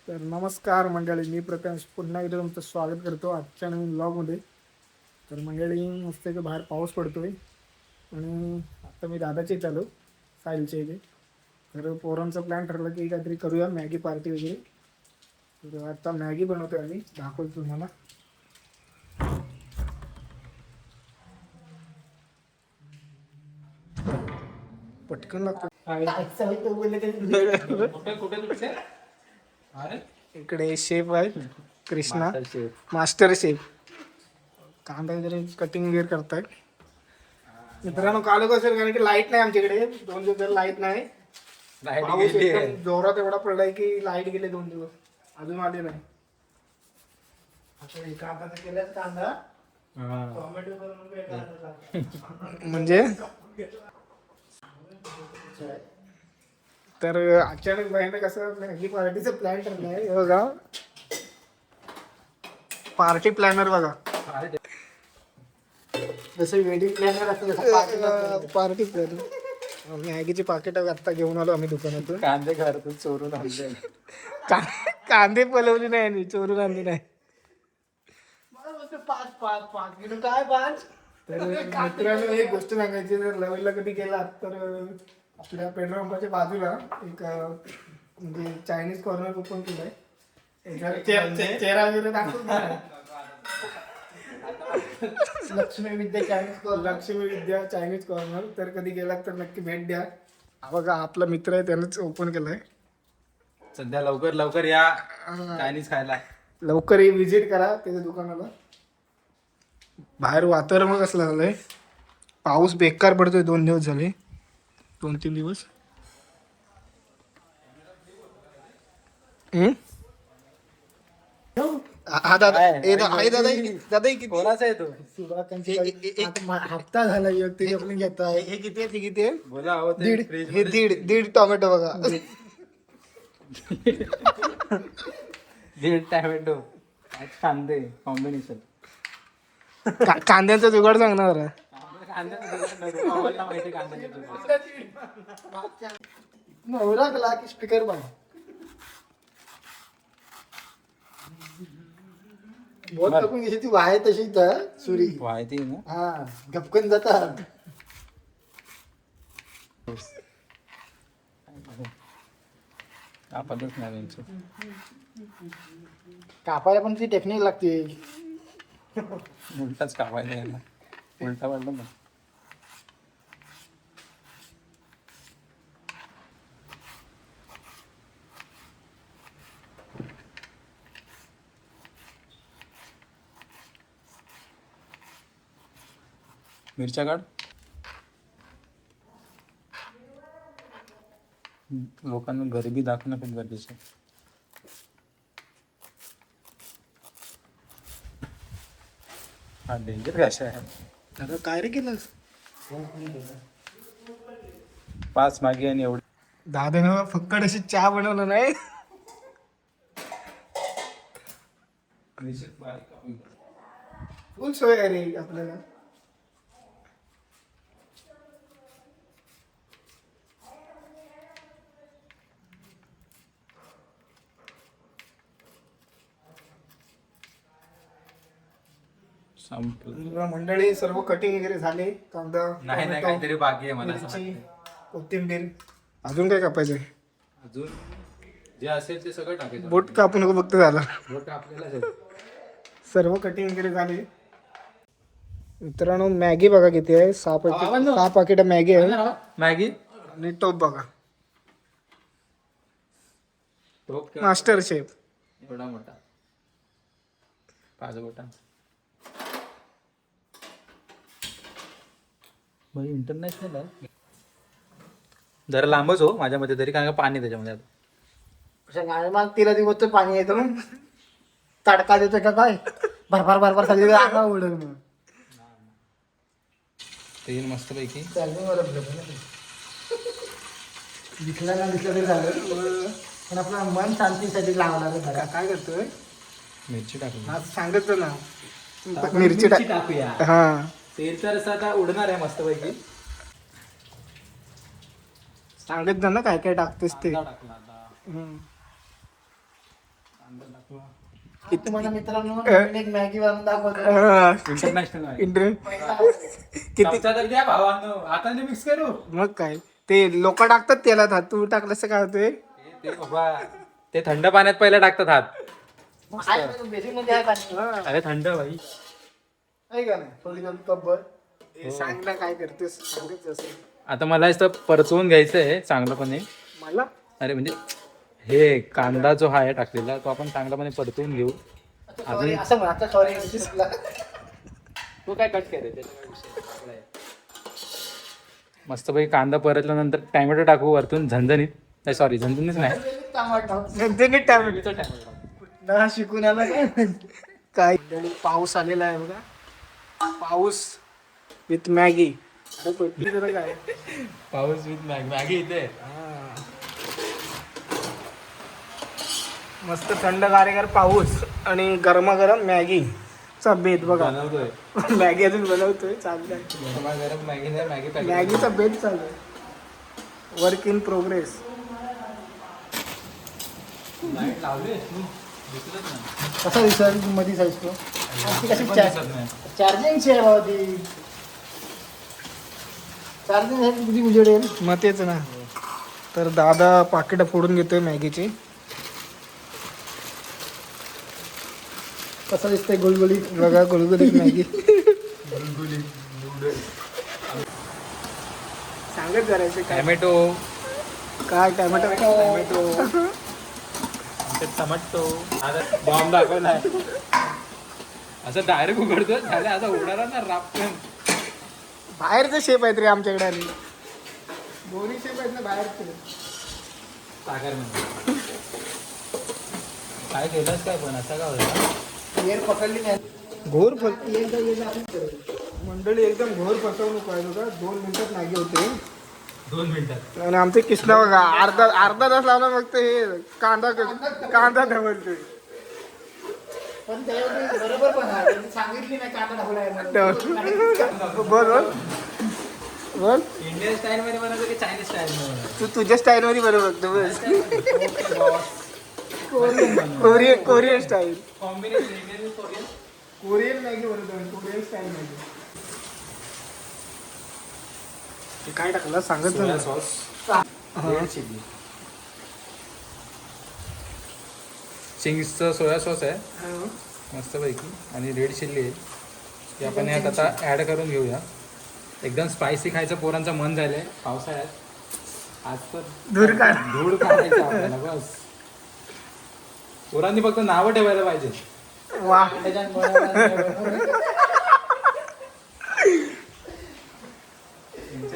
तर नमस्कार मंडळी, मी प्रकाश पुन्हा एकदा तुमचं स्वागत करतो आजच्या नवीन ब्लॉगमध्ये. तर मंडळी, मस्त की बाहेर पाऊस पडतोय आणि आता मी दादाचे चालू साहिलच्या इथे. तर पोरांचा प्लॅन ठरला की काहीतरी करूया, मॅगी पार्टी वगैरे. तर आता मॅगी बनवतोय आम्ही, दाखवतो तुम्हाला. पटकन लागतो. इकडे शेफ आहे कृष्णा, मास्टर शेफ. कांदा वगैरे कटिंग वगैरे करताय मित्रांनो. काल कसं, कारण की लाईट नाही आमच्याकडे, 2 दिवस लाईट नाही. पाऊस एकदम जोरात एवढा पडलाय की लाईट गेले 2 दिवस, अजून आले नाही. आता एका हाताने केल्यात कांदा, टोमॅटो म्हणजे. तर अचानक बाईने कसं मॅगी पार्टीचं प्लॅन ठरलाय. हे बघा, पार्टी प्लॅनर बघा, जसं वेडिंग प्लॅनर असं पार्टी प्लॅनर. मॅगीची पाकिट आता घेऊन आलो आम्ही दुकानातून. कांदे घरातून चोरून आणले. कांदे पलवली नाही आणि चोरून आणली नाही. काय 5. तर मित्रांनो, एक गोष्ट सांगायची, जर लवलीला कधी गेलात तर आपल्या पेट्रोल पंपाच्या बाजूला एक म्हणजे चायनीज कॉर्नर ओपन केलंय. चेहरा वगैरे दाखवून लक्ष्मी विद्या चायनीज कॉर्नर. तर कधी गेलात तर नक्की भेट द्या. हा बघा, आपला मित्र आहे, त्यानंच ओपन केलंय. सध्या लवकर या चायनीज खायला. लवकर विजिट करा त्याच्या दुकानाला. बाहेर वातावरण कसलं झालंय, पाऊस बेकार पडतोय. 2 दिवस झाले, 2-3 दिवस. हा दादा, दादा कोणाचा आहे तो? हप्ता झाला घेता. हे किती आहे? किती आहे? बोला अहो, ते दीड. fridge हे दीड टोमॅटो बघा. दीड टॅमॅटो, कांदे कॉम्बिनेशन. कांद्यांचा जुगाड सांगणार. नवरा की स्पीकर बघ. बहुत कपून घ्यायची ती वाय तशीच सुरी माहिती ना. हा, गपकन जातात. आपणच नाही कापायला पण ती टेक्निक लागते. उलटाच कापायला यायला, उलटा पडलं ना. मिरच्या काढ. लोकांना गरिबी दाखवणं खूप गरजेचं आहे. हा डेंजर कशा आहे. आता काय रे केलंस? 5 मॅगी आणि एवढे. दादाने फक्त अशी चहा बनवलं नाही. फुल सोय आहे रे आपल्याला. संपलं. मंडळी, सर्व कटिंग वगैरे झाले. कांदा, नाही टोमॅटो, काहीतरी बाकी आहे मला असं मिरची, वाटतंय. कोथिंबीर. अजून काय कापायचंय? अजून जे असेल ते सगळं टाकायचं. बोट कापू नको फक्त, झाला. बोट आपल्याला सर्व कटिंग वगैरे झाले. मित्रांनो, मॅगी बघा किती आहे. 6 पाकिट मॅगी आहे. मॅगी आणि टोप बघा, टोप मास्टर शेफ. एवढा मोठा 5 बोटा. इंटरनॅशनल आहे. जरा लांबच हो माझ्या मध्ये तरी, कारण का पाणी त्याच्यामध्ये आता. मग तिला दिवस पाणी येतं मग तडका देतो का काय, भरभर सगळी अंगा उडल. मग तेल मस्त पैकी दिसला ना दिसलं तरी झालं, पण आपलं मन शांतीसाठी लावणार. काय करतोय? मिरची टाकली. आज सांगत ना, मिरची टाकूया. हा, तेल तर असं आता उडणार आहे मस्त पैकी. सांगत ना काय काय टाकतेस ते. टाकला आता. किती माझ्या मित्रांनो नवीन एक मॅगी बनवून दाखवतो. इंटरनॅशनल आहे. किती चमचा तर द्या भावांनो, हाताने मिक्स करू. मग काय ते लोक टाकतात तेलात हात, तू टाकलंस काय होतंय? ते बाबा ते थंड पाण्यात पहिला टाकतात हात. बेसिक मध्ये आहे पाणी. अरे थंड भाई. आहे का नाही थोडी दोन कब्बर. सांग ना काय करतेस, सांगत असेल आता मला इथं परतवून घ्यायचं आहे चांगलंपणे. मला. अरे म्हणजे हे कांदा जो आहे टाकलेला तो आपण चांगल्यापणे परतवून घेऊ. सॉरी असं म्हण आता, सॉरी तो काय कट करे मस्त पैकी कांदा परतल्यानंतर टॅमॅटो टाकू वरतून झणझणीत. नाही सॉरी झणझणीत नाही ना शिकून आला काय. पाऊस आलेला आहे बघा, पाऊस विथ मॅगी. काय पाऊस विथ मॅगी इथे मस्त थंड गारेगार पाऊस आणि गरमागरम मॅगी चा बेत बघा. बनवतोय मॅगी अजून बनवतोय, चाललंय गरम मॅगी नाही मॅगी पॅकेट. मॅगीचा बेत चालू आहे, वर्क इन प्रोग्रेस. लाईट लावली दिसतच नाही. कसा दिसेल मध्ये साईज तो? ती कशी दिसत नाही. चार्जिंगची आहे बाबा ती. चार्जिंग साठी किती उजेडेल मग तेच ना. तर दादा पाकिट फोडून घेतोय मॅगीची. कसं दिसतंय गुलगुलीत बघा, गुलगुलीत मॅगी. सांगत करायचं काय टॅमॅटो काय टॅमॅटो टॅमॅटो टमाटो आता बॉम्ब दाखवलाय. असं डायरेक्ट उघडतो झालं आता उघडणार ना रापकन. बाहेरचं शेप आहेत रे आमच्याकडे. आणि दोन्ही शेप आहेत ना बाहेरचे. सागर म्हणजे काय केलंस काय पण असं का होतं. एअर पकडली नाही. घोर मंडळी एकदम घोर फसवणूक आहे बघा. 2 मिनिटात मॅगी होते. 2 मिनिटात. आणि आमचे किसना बघा अर्धा तास लावला फक्त हे कांदा ढवळतोय. पण बरोबर पण सांगितली नाही कांदा ढवळाय. बोल बोल इंडियन स्टाईल मध्ये बनवतो की चायनीज स्टाईल मध्ये? तू तुझ्या स्टाईल मध्ये बरोबर बघतो बस. Korean style. Combination Indian Korean. Korean Maggi बनवतो, कोरियन स्टाईल मॅगी. काय टाकलं सांगत सोया सॉस, रेड चिली, चिंग्सचं सोया सॉस आहे मस्तपैकी आणि रेड चिल्ली आहे. ते आपण यात आता ॲड करून घेऊया. एकदम स्पायसी खायचं पोरांचं मन झालंय पावसाळ्यात. आज तर धूर काढायचं आपल्याला बस. पोरांनी फक्त नावं ठेवायला पाहिजे. वा त्यांच्या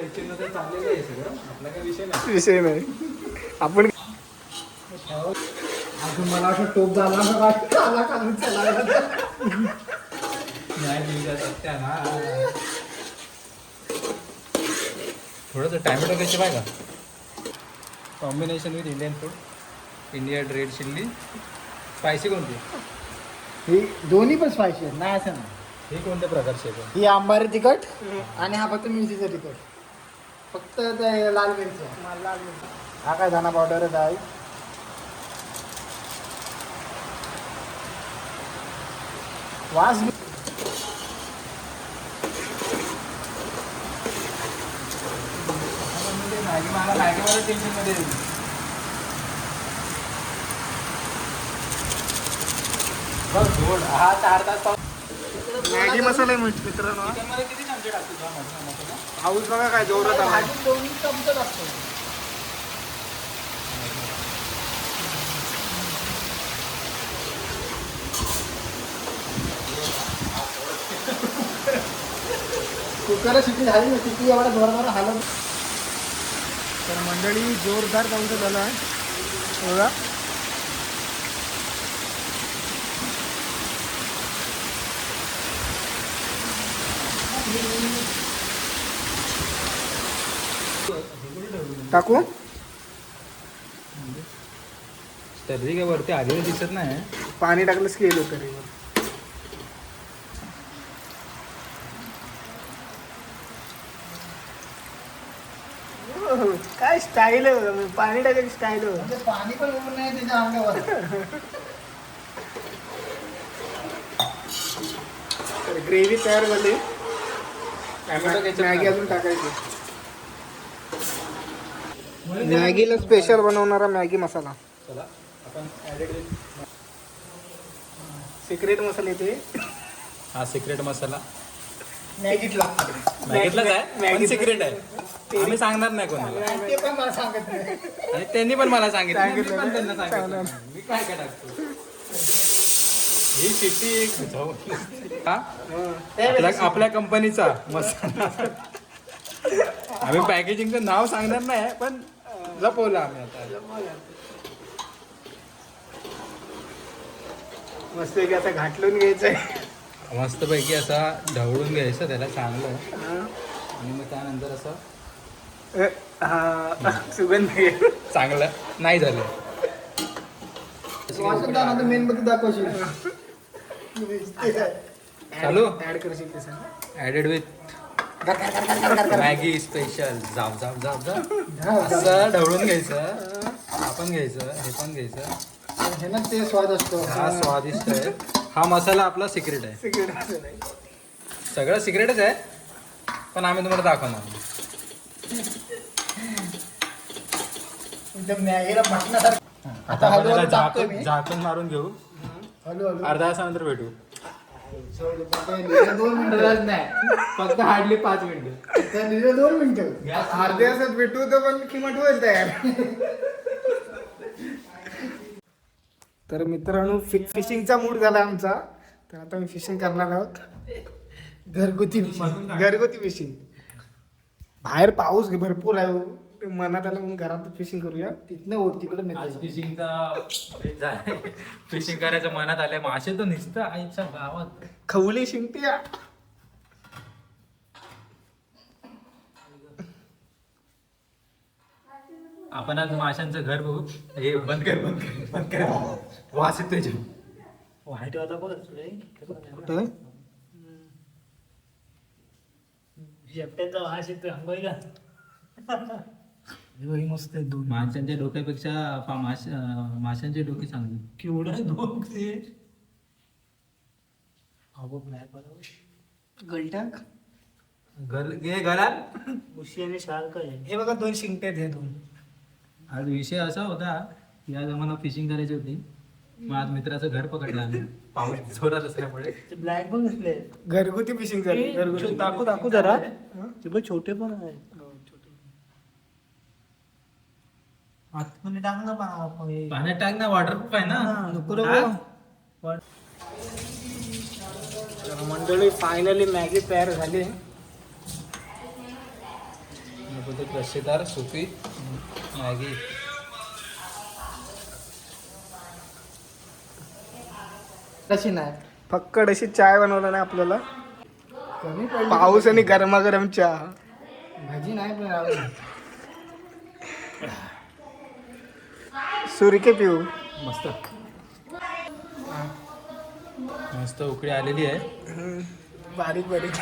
इच्छेनं तर चाललेलं आहे सगळं. आपला काही विषय नाही. आपण अजून मला असं टोप झाला थोडंसं टॅमॅटो घ्यायचे पाहिजे का. Combination with Indian food. Indian red chilli. Spicy कोणती? ही दोन्ही पण स्पायसी आहेत, नाही असं नाही. हे कोणत्या प्रकारचे आहे? ही आंबारी तिखट आणि हा फक्त मिरचीचं तिखट. फक्त ते लाल मिरची. लाल मिरची. हा काय धना पावडर आहे. वास मॅगीवाला टेन्शनमध्ये बघ गोड. हा 4 तास मॅगी मसाला आहे मित्रांनो. किती चमचे टाकतो मसाला? पाऊस बघा काय जोरात आला. 2 चमचे टाकतो. कुकर शिटी झाली ना, शिटी एवढा जोरदार हालत. तर मंडळी जोरदार काउंटर झाला आहे बघा. टाकू तरी काय वरती आलेलं दिसत नाही. पाणी टाकलंच की येलो तरी. काय स्टाईल आहे पाणी टाकायची स्टाईल. पाणी पण नाही त्याच्या अंगावर. ग्रेव्ही तयार झाली. टॅमॅटो केचप मॅगी अजून टाकायची. मॅगीला स्पेशल बनवणारा मॅगी मसाला. चला आपण ॲडेड सिक्रेट मसाले ते हा सिक्रेट मसाला मॅगीतला. मॅगीतलाच आहे पण सिक्रेट आहे. आम्ही सांगणार नाही कोणाला. ते पण मला सांगत नाही. आणि त्यांनी पण मला सांगितलं मी सांगितलं पण त्यांना ना? सांगितलं मी काय काय टाकतो. ही शिट्टी एक हा आपल्या कंपनीचा मसाला. आम्ही पॅकेजिंगचं नाव सांगणार नाही पण लपवलं आम्ही आता. मस्त की आता घाटलून घ्यायचंय. मस्तपैकी असा ढवळून घ्यायचं त्याला चांगलं आणि मग त्यानंतर असं सुगंध घे. चांगलं नाही झालं. मेन मध्ये दाखवशील. चालू ऍड करशील ते सांग. ॲडेड विथ मॅगी स्पेशल जाब जाब जाब जाब असं ढवळून घ्यायचं. आपण घ्यायचं हे पण घ्यायचं. हे ना ते स्वाद असतो. हा स्वादिष्ट आहे. हा मसाला आपला सिक्रेट आहे. सिक्रेट मसाला आहे. सगळं सिक्रेटच आहे पण आम्ही तुम्हाला दाखवणार. मॅगीला म्हटण्यासारखं. आता आपण याला झाकण मारून घेऊ. हळूहळू अर्धा तासानंतर भेटू. 2 मिनिटं नाही फक्त हार्डली 5 मिनिटं. 2 मिनिटं अर्ध्या तासात भेटू तर पण किंमत होईल तयार. तर मित्रांनो फिशिंगचा मूड झाला आमचा. तर आता मी फिशिंग करणार आहोत. घरगुती फिशिंग. बाहेर पाऊस भरपूर आहे हो. ते मनात आलं म्हणून घरात फिशिंग करूया. तिथनं हो तिकडे फिशिंग करायचं मनात आलंय. मासे तर निसतं आईच्या गावात खवली शिंगट्या. आपण आज माशांचं घर बघू. हे बंद कर बंद कर बंद कर. वास येतोय जे. व्हाईट वाला बघ कुठं शेपट्याचा वास येतोय अंगोई का. मस्त आहे. 2 माशांच्या डोक्यापेक्षा माशांचे डोके चांगले. केवढं डोक ते गलटाक. घे घरात. उशी आणि शार्क आहे. हे बघा 2 शिंगट्या आहेत. हे 2 आज विषय असा होता की आज आम्हाला फिशिंग करायची होती. मग आज मित्राचं घर पकडलं आम्ही पाऊस जोरात असल्यामुळे. ते ब्लॅक पण असले घरगुती फिशिंग झाली. घरगुती दाखवू जरा. ते पण छोटे पण आहे. आतमध्ये टाक ना पाण्यात टाक ना. वॉटरप्रूफ आहे ना. नको टाक. मंडळी फायनली मॅगी तयार झाली. रस्सेदार सुकी मॅगी. तशी नाही फक्कड अशी चाय बनवला नाही आपल्याला. पाऊस आणि गरमागरम चहा. भाजी नाही पण सुरके पिऊ. मस्त मस्त उकळी आलेली आहे. बारीक बारीक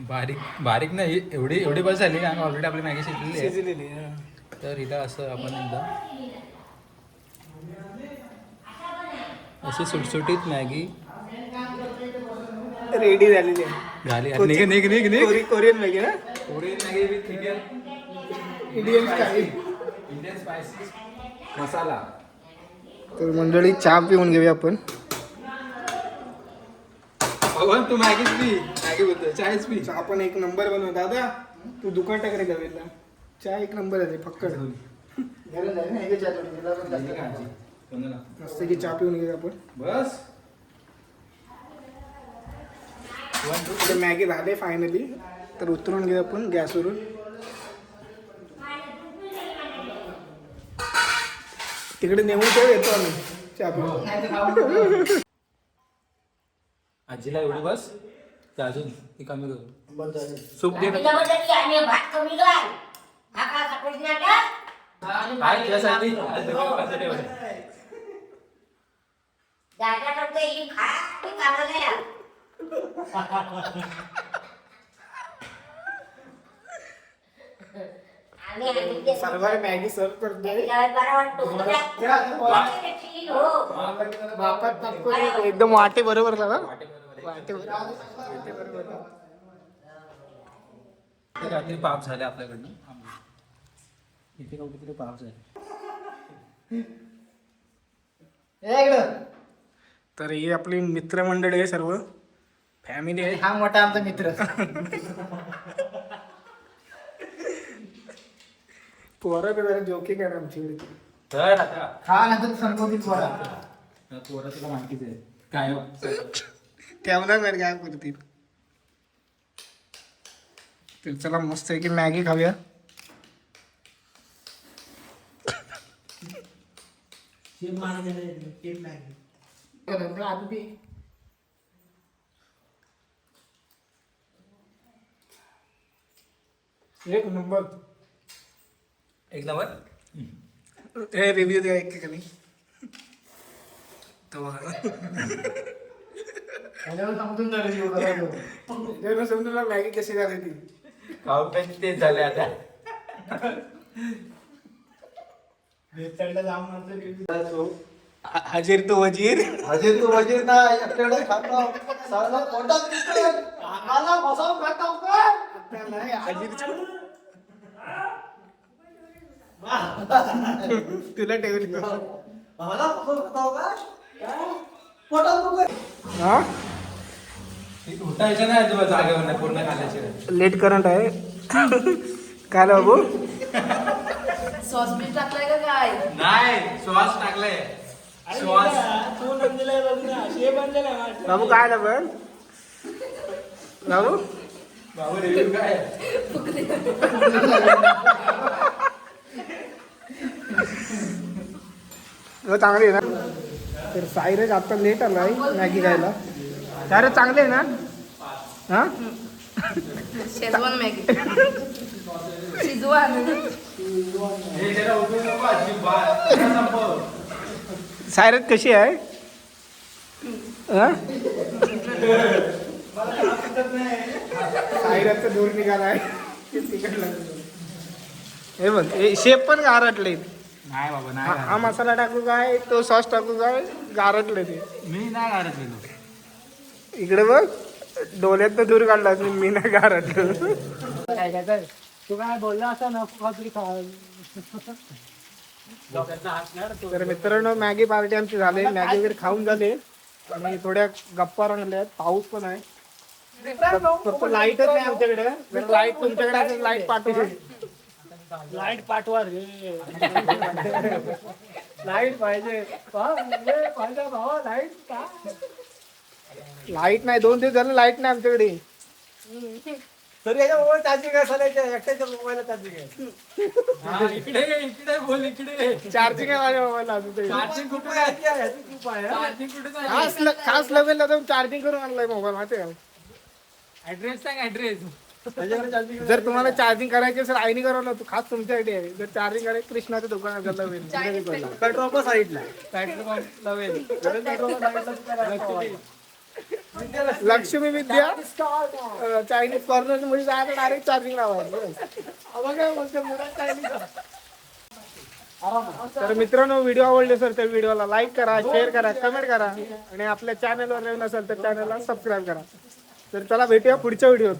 बारीक बारीक नाही एवढी बस झाली कारण ऑलरेडी आपली मॅगी शिजलेली आहे. शिजलेली. तर इथं असं आपण एकदा अशी सुटसुटीत मॅगी रेडी झालेली आहे. झाली. निघ निघ निघ निघ. कोरियन मॅगी ना. Korean Maggi with Indian style. Indian spicy masala. तर मंडळी चहा पिऊन घेऊया आपण. भगवान तू मॅगीच पी. मॅगी बोलतोय चायच पी. चहा पण एक नंबर बनव दादा. तू दुकान टाकले गवेला. चहा एक नंबर आहे फक्कड. मस्त की चहा पिऊन घेऊया आपण. बस मॅगी झाले फायनली. तर उतरून घेऊ आपण गॅसवरून. तिकडे नेऊन ठेव येतो आम्ही चहा पिऊन. आजीला एवढी बस ते अजून ती कमी करू. सूप दे. भात कमी घाल. हा का सकाळी नाटक. काय त्यासाठी दादा करतो ही खा ते काढलं नाही. सर्वात मॅगी सर्व करतोय. बरं वाटतो. बापात एकदम वाटे बरोबर लावा. रात्री पाप झाले आपल्याकडनं इथे कुठेतरी पाप झाले. तर ही आपली मित्रमंडळी आहे, सर्व फॅमिली आहे. हा मोठा आमचा मित्र. पोरं तर जरा जोकिंग आहे आमची. तर आता हा नंतर संपवतील पोरा. पोरं तुला माहितीच आहे काय ठेवणार नाही काय करतील. तर चला मस्त आहे की मॅगी खाऊया. एक नंबर. एक नंबर. हे रिव्ह्यू द्या एक कमी. तो समजून मॅगी कशी झाली ती. खाऊन तेच झाले आता. हजीर तो वजीर. अजय तू वजीर ना एकट्याने खातो साला पोटात दिसतोय. आम्हाला बसावून खातो का? तुला ठेवली आम्हाला बसावून खातो का? काय? पोटात दुखतोय. हा उठायचं नाही तुला जागेवर नाही पूर्ण खाल्याशिवाय. लेट करंट आहे. काय रे बाबू. सॉस बीट टाकलाय का काय? नाही श्वास टाकलाय. श्वास तू नंदीला बघ ना शे बनलेला आहे. बाबू काय आलं पण बाबू. बाबू रिव्ह्यू काय चांगली आहे ना. तर सायरज आता लेट आलाय मॅगी खायला. सायरज चांगले आहे ना. हा शेजवान मॅगी. शिजवान. हे जरा उठू नको अजिबात. संपव. सायरज कशी आहे. सायरजचा दूर निघालाय. हे बघ शेप पण गारटले. नाही बाबा हा नाही मसाला टाकू काय तो सॉस टाकू काय गारटले ते. मी नाही गारत गेलो. इकडे बघ डोळ्यात दूर काढला मी नाही गारटलं. काय काय तू काय बोलला असा ना तरी तर मित्रांनो मॅगी पार्टी आमची झाली. मॅगी वगैरे खाऊन झाले आणि थोड्या गप्पा रंगल्यात. पाऊस पण आहे. फक्त लाईटच नाही आमच्याकडे. जर लाईट तुमच्याकडे असेल लाईट पाठवा. लाईट पाठवा रे. लाईट पाहिजे पाहिजे भावा लाईट का. लाईट नाही 2 दिवस झाले लाईट नाही आमच्याकडे. तर याच्या मोबाईल चार्जिंग आहे सलायच्या एकट्याच्या मोबाईलला चार्जिंग आहे. इकडे बोल इकडे. चार्जिंग आहे माझ्या मोबाईलला अजून तरी. चार्जिंग कुठे आहे? चार्जिंग कुठे आहे? खास लेवलला जाऊन चार्जिंग करून आणलाय मोबाईल माहिती आहे का. ऍड्रेस सांग ऍड्रेस. त्याच्याकडे चार्जिंग जर तुम्हाला चार्जिंग करायची असेल आईने करवलं तू खास तुमच्यासाठी आहे. जर चार्जिंग करायचं कृष्णाच्या दुकानात गेलं होईल. पेट्रोल पंप साईडला पेट्रोल पंप लावेल. लक्ष्मी विद्या चायनीज कॉर्नर मध्ये जायला डायरेक्ट चार्जिंग लावायचं. तर मित्रांनो व्हिडिओ आवडले असेल तर व्हिडिओला लाईक करा, शेअर करा, कमेंट करा आणि आपल्या चॅनलवर नवीन असेल तर चॅनलला सबस्क्राईब करा. तर चला भेटूया पुढच्या व्हिडिओत.